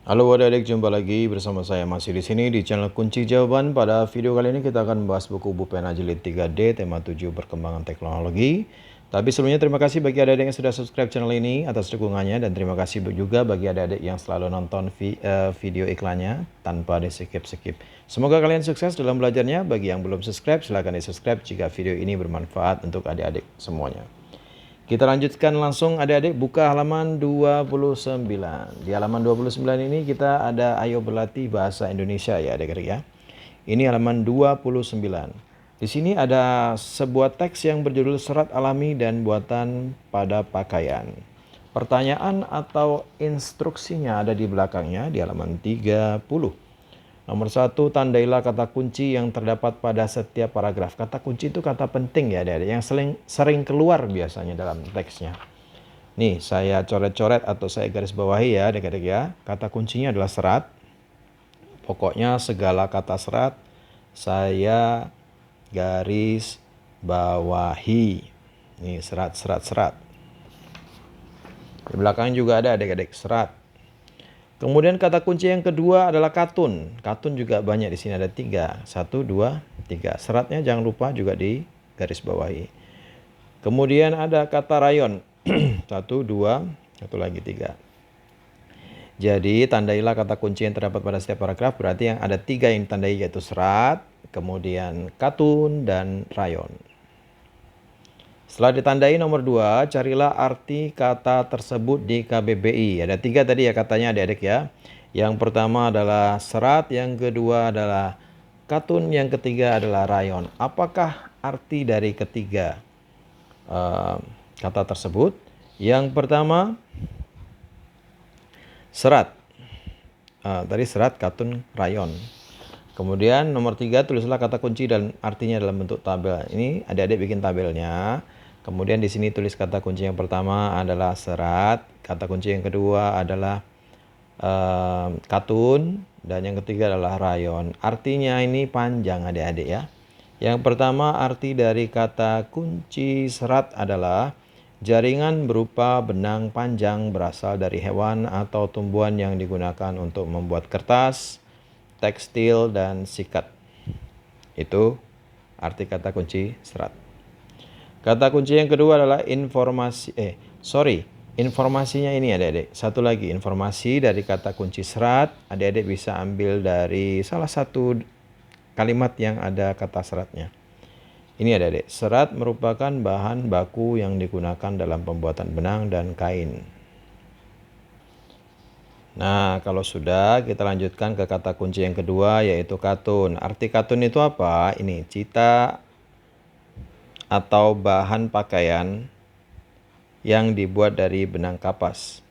Halo adik-adik, jumpa lagi bersama saya masih di sini di channel Kunci Jawaban. Pada video kali ini kita akan membahas buku Pena Jilid 3D tema 7 perkembangan teknologi. Tapi sebelumnya terima kasih bagi adik-adik yang sudah subscribe channel ini atas dukungannya, dan terima kasih juga bagi adik-adik yang selalu nonton video iklannya tanpa di skip-skip. Semoga kalian sukses dalam belajarnya. Bagi yang belum subscribe silahkan di subscribe jika video ini bermanfaat untuk adik-adik semuanya. Kita lanjutkan langsung adik-adik, buka halaman 29. Di halaman 29 ini kita ada ayo berlatih bahasa Indonesia ya adik-adik ya. Ini halaman 29. Di sini ada sebuah teks yang berjudul Serat Alami dan Buatan pada Pakaian. Pertanyaan atau instruksinya ada di belakangnya di halaman 30. Nomor 1, tandailah kata kunci yang terdapat pada setiap paragraf. Kata kunci itu kata penting ya adik-adik, yang sering keluar biasanya dalam teksnya. Nih, saya coret-coret atau saya garis bawahi ya adik-adik ya. Kata kuncinya adalah serat. Pokoknya segala kata serat saya garis bawahi. Nih, serat. Di belakang juga ada adik-adik, serat. Kemudian kata kunci yang kedua adalah katun. Katun juga banyak di sini, ada 3. 1, 2, 3. Seratnya jangan lupa juga di garis bawahi. Kemudian ada kata rayon. 1, 2, satu lagi 3. Jadi tandailah kata kunci yang terdapat pada setiap paragraf, berarti yang ada 3 yang ditandai, yaitu serat, kemudian katun, dan rayon. Setelah ditandai nomor 2, carilah arti kata tersebut di KBBI. Ada 3 tadi ya katanya adik-adik ya. Yang pertama adalah serat, yang kedua adalah katun, yang ketiga adalah rayon. Apakah arti dari ketiga kata tersebut? Yang pertama serat. Tadi serat, katun, rayon. Kemudian nomor 3, tulislah kata kunci dan artinya dalam bentuk tabel. Ini adik-adik bikin tabelnya. Kemudian di sini tulis kata kunci yang pertama adalah serat, kata kunci yang kedua adalah katun, dan yang ketiga adalah rayon. Artinya ini panjang adik-adik ya. Yang pertama, arti dari kata kunci serat adalah jaringan berupa benang panjang berasal dari hewan atau tumbuhan yang digunakan untuk membuat kertas, tekstil, dan sikat. Itu arti kata kunci serat. Kata kunci yang kedua adalah informasinya ini adik-adik. Satu lagi, informasi dari kata kunci serat. Adik-adik bisa ambil dari salah satu kalimat yang ada kata seratnya. Ini adik-adik, serat merupakan bahan baku yang digunakan dalam pembuatan benang dan kain. Nah, kalau sudah, kita lanjutkan ke kata kunci yang kedua, yaitu katun. Arti katun itu apa? Ini cita atau bahan pakaian yang dibuat dari benang kapas.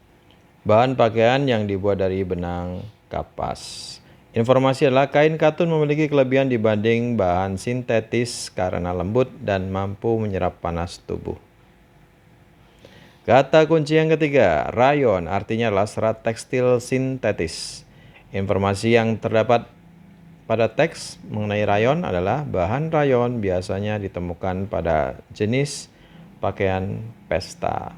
Bahan pakaian yang dibuat dari benang kapas. Informasi adalah kain katun memiliki kelebihan dibanding bahan sintetis karena lembut dan mampu menyerap panas tubuh. Kata kunci yang ketiga, rayon, artinya adalah serat tekstil sintetis. Informasi yang terdapat pada teks mengenai rayon adalah bahan rayon biasanya ditemukan pada jenis pakaian pesta.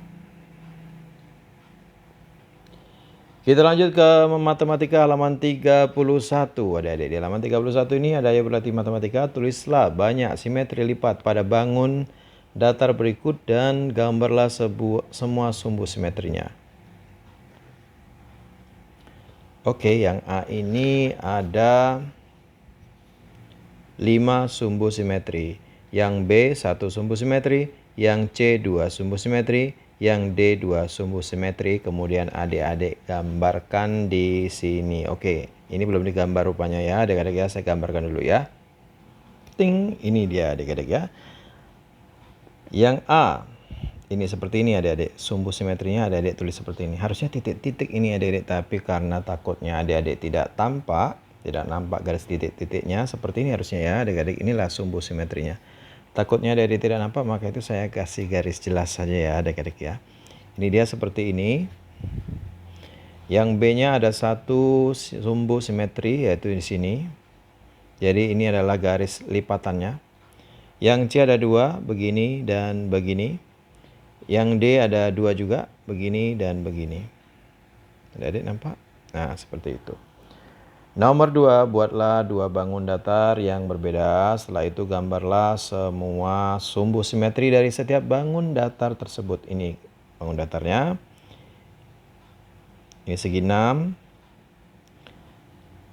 Kita lanjut ke matematika halaman 31 adik-adik. Di halaman 31 ini ada ayo berlatih matematika. Tulislah banyak simetri lipat pada bangun datar berikut dan gambarlah semua sumbu simetrinya. Oke, yang A ini ada 5 sumbu simetri, yang B 1 sumbu simetri, yang C 2 sumbu simetri, yang D 2 sumbu simetri. Kemudian adik-adik gambarkan di sini. Oke, ini belum digambar rupanya ya adik-adik ya, saya gambarkan dulu ya. Ting, ini dia adik-adik ya. Yang A ini seperti ini adik-adik, sumbu simetrinya adik-adik tulis seperti ini. Harusnya titik-titik ini adik-adik, tapi karena takutnya adik-adik tidak nampak garis titik-titiknya, seperti ini harusnya ya adik-adik. Inilah sumbu simetrinya. Takutnya adik-adik tidak nampak, maka itu saya kasih garis jelas saja ya adik-adik ya. Ini dia seperti ini. Yang B-nya ada 1 sumbu simetri, yaitu di sini. Jadi ini adalah garis lipatannya. Yang C ada 2, begini dan begini. Yang D ada 2 juga, begini dan begini. Adik-adik nampak? Nah, seperti itu. Nomor 2, buatlah 2 bangun datar yang berbeda. Setelah itu gambarlah semua sumbu simetri dari setiap bangun datar tersebut. Ini bangun datarnya. Ini segi 6.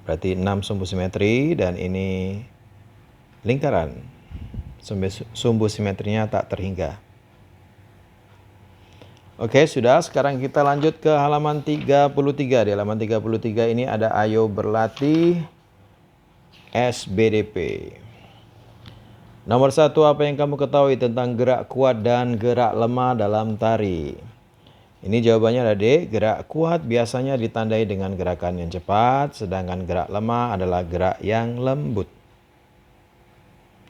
Berarti 6 sumbu simetri dan ini lingkaran. Sumbu simetrinya tak terhingga. Oke, sudah. Sekarang kita lanjut ke halaman 33. Di halaman 33 ini ada ayo berlatih SBDP. Nomor 1, apa yang kamu ketahui tentang gerak kuat dan gerak lemah dalam tari? Ini jawabannya adik. Gerak kuat biasanya ditandai dengan gerakan yang cepat, sedangkan gerak lemah adalah gerak yang lembut.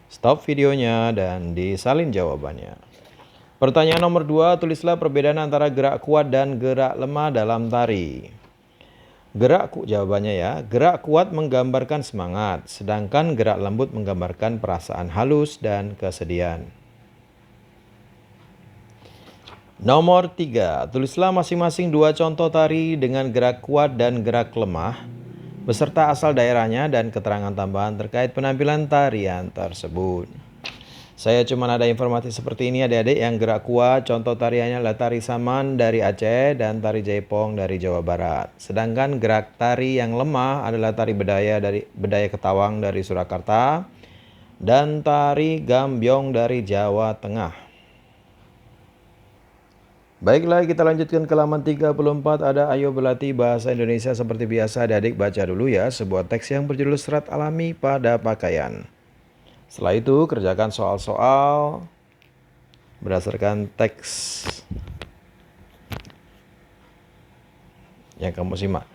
Stop videonya dan disalin jawabannya. Pertanyaan nomor 2, tulislah perbedaan antara gerak kuat dan gerak lemah dalam tari. Jawabannya ya, gerak kuat menggambarkan semangat, sedangkan gerak lembut menggambarkan perasaan halus dan kesedihan. Nomor 3, tulislah masing-masing 2 contoh tari dengan gerak kuat dan gerak lemah, beserta asal daerahnya dan keterangan tambahan terkait penampilan tarian tersebut. Saya cuma ada informasi seperti ini adik-adik. Yang gerak kuat contoh tariannya adalah tari Saman dari Aceh dan tari Jaipong dari Jawa Barat. Sedangkan gerak tari yang lemah adalah tari Bedaya Ketawang dari Surakarta dan tari Gambyong dari Jawa Tengah. Baiklah, kita lanjutkan ke halaman 34. Ada ayo berlatih bahasa Indonesia seperti biasa. Adik-adik baca dulu ya sebuah teks yang berjudul Serat Alami pada Pakaian. Setelah itu, kerjakan soal-soal berdasarkan teks yang kamu simak.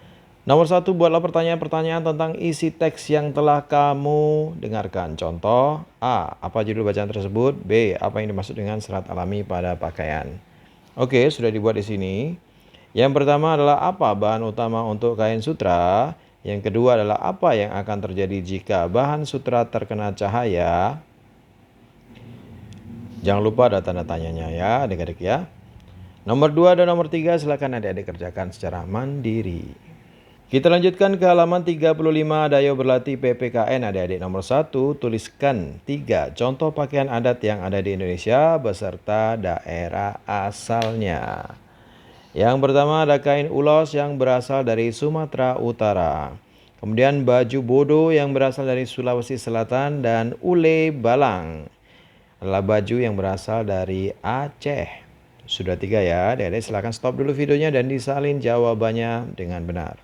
Nomor 1, buatlah pertanyaan-pertanyaan tentang isi teks yang telah kamu dengarkan. Contoh, A. Apa judul bacaan tersebut? B. Apa yang dimaksud dengan serat alami pada pakaian? Oke, sudah dibuat di sini. Yang pertama adalah apa bahan utama untuk kain sutra? Yang kedua adalah apa yang akan terjadi jika bahan sutra terkena cahaya? Jangan lupa ada tanda tanyanya ya adik-adik ya. Nomor 2 dan nomor 3 silakan adik-adik kerjakan secara mandiri. Kita lanjutkan ke halaman 35. Ada ayo berlatih PPKN adik-adik. Nomor 1, tuliskan 3 contoh pakaian adat yang ada di Indonesia beserta daerah asalnya. Yang pertama ada kain ulos yang berasal dari Sumatera Utara. Kemudian baju bodo yang berasal dari Sulawesi Selatan dan ule balang adalah baju yang berasal dari Aceh. Sudah 3 ya, adik-adik silakan stop dulu videonya dan disalin jawabannya dengan benar.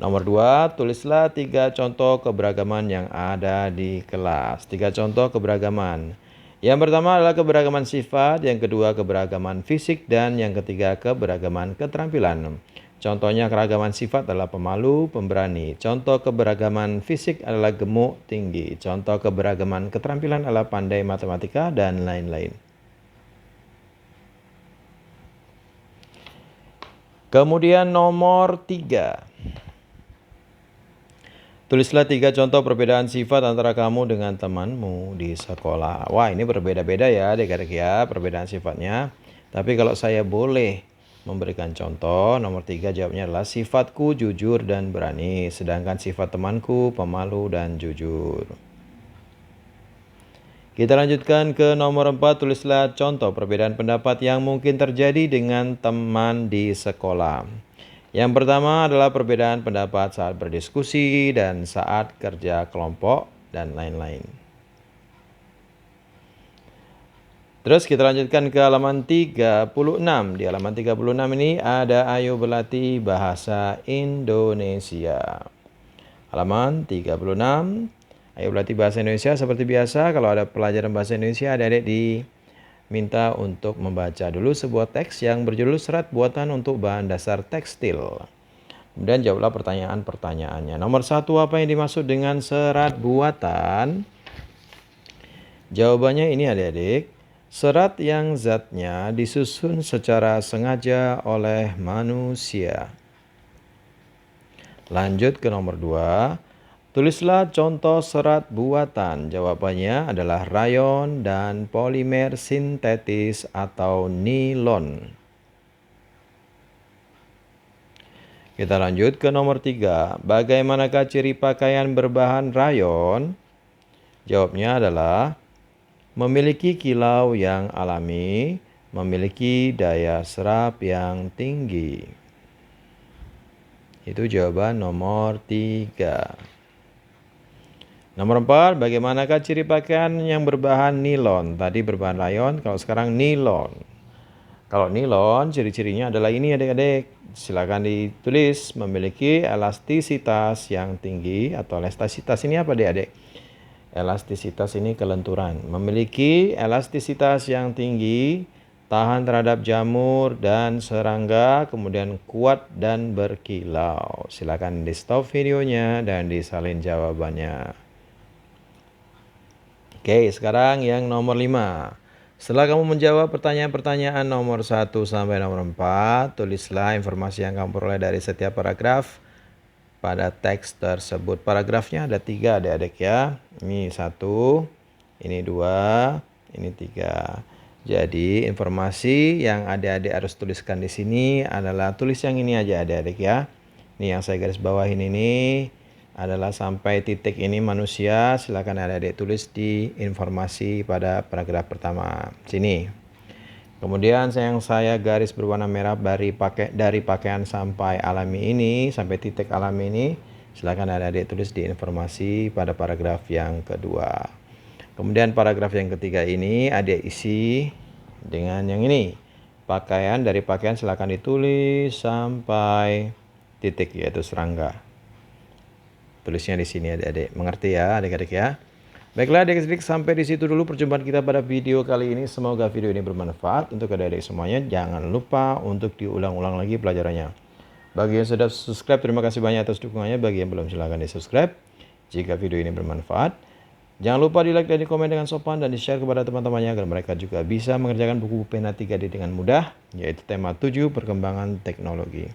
Nomor 2, tulislah 3 contoh keberagaman yang ada di kelas. 3 contoh keberagaman. Yang pertama adalah keberagaman sifat, yang kedua keberagaman fisik, dan yang ketiga keberagaman keterampilan. Contohnya keragaman sifat adalah pemalu, pemberani. Contoh keberagaman fisik adalah gemuk, tinggi. Contoh keberagaman keterampilan adalah pandai matematika dan lain-lain. Kemudian nomor 3. Tulislah 3 contoh perbedaan sifat antara kamu dengan temanmu di sekolah. Wah, ini berbeda-beda ya adik-adik ya perbedaan sifatnya. Tapi kalau saya boleh memberikan contoh, nomor 3 jawabnya adalah sifatku jujur dan berani. Sedangkan sifat temanku pemalu dan jujur. Kita lanjutkan ke nomor 4, tulislah contoh perbedaan pendapat yang mungkin terjadi dengan teman di sekolah. Yang pertama adalah perbedaan pendapat saat berdiskusi dan saat kerja kelompok dan lain-lain. Terus kita lanjutkan ke halaman 36. Di halaman 36 ini ada ayo berlatih bahasa Indonesia. Halaman 36. Ayo berlatih bahasa Indonesia seperti biasa. Kalau ada pelajaran bahasa Indonesia, adik-adik diminta untuk membaca dulu sebuah teks yang berjudul Serat Buatan untuk Bahan Dasar Tekstil. Kemudian jawablah pertanyaan-pertanyaannya. Nomor 1, apa yang dimaksud dengan serat buatan? Jawabannya ini adik-adik. Serat yang zatnya disusun secara sengaja oleh manusia. Lanjut ke nomor 2. Tulislah contoh serat buatan. Jawabannya adalah rayon dan polimer sintetis atau nilon. Kita lanjut ke nomor 3. Bagaimanakah ciri pakaian berbahan rayon? Jawabnya adalah memiliki kilau yang alami, memiliki daya serap yang tinggi. Itu jawaban nomor 3. Nomor 4, bagaimanakah ciri pakaian yang berbahan nilon? Tadi berbahan rayon, kalau sekarang nilon. Kalau nilon, ciri-cirinya adalah ini adik-adik. Silakan ditulis memiliki elastisitas yang tinggi, atau elastisitas ini apa adik-adik? Elastisitas ini kelenturan. Memiliki elastisitas yang tinggi, tahan terhadap jamur dan serangga, kemudian kuat dan berkilau. Silakan di stop videonya dan disalin jawabannya. Oke, sekarang yang nomor 5. Setelah kamu menjawab pertanyaan-pertanyaan nomor 1 sampai nomor 4, tulislah informasi yang kamu peroleh dari setiap paragraf pada teks tersebut. Paragrafnya ada 3 adik-adik ya. Ini 1, ini 2, ini 3. Jadi informasi yang adik-adik harus tuliskan di sini adalah tulis yang ini aja adik-adik ya. Ini yang saya garis bawahin ini adalah sampai titik ini manusia. Silakan adik-adik tulis di informasi pada paragraf pertama sini. Kemudian yang saya garis berwarna merah dari pakaian sampai alami ini, sampai titik alami ini, silakan adik-adik tulis di informasi pada paragraf yang kedua. Kemudian paragraf yang ketiga ini adik isi dengan yang ini. Dari pakaian silakan ditulis sampai titik yaitu serangga. Tulisnya di sini adik-adik. Mengerti ya adik-adik ya? Baiklah adik-adik, sampai di situ dulu perjumpaan kita pada video kali ini. Semoga video ini bermanfaat untuk adik-adik semuanya. Jangan lupa untuk diulang-ulang lagi pelajarannya. Bagi yang sudah subscribe, terima kasih banyak atas dukungannya. Bagi yang belum, silahkan di subscribe jika video ini bermanfaat. Jangan lupa di like dan di komen dengan sopan dan di share kepada teman-temannya agar mereka juga bisa mengerjakan buku pena 3D dengan mudah, yaitu tema 7 perkembangan teknologi.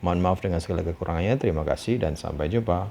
Mohon maaf dengan segala kekurangannya. Terima kasih dan sampai jumpa.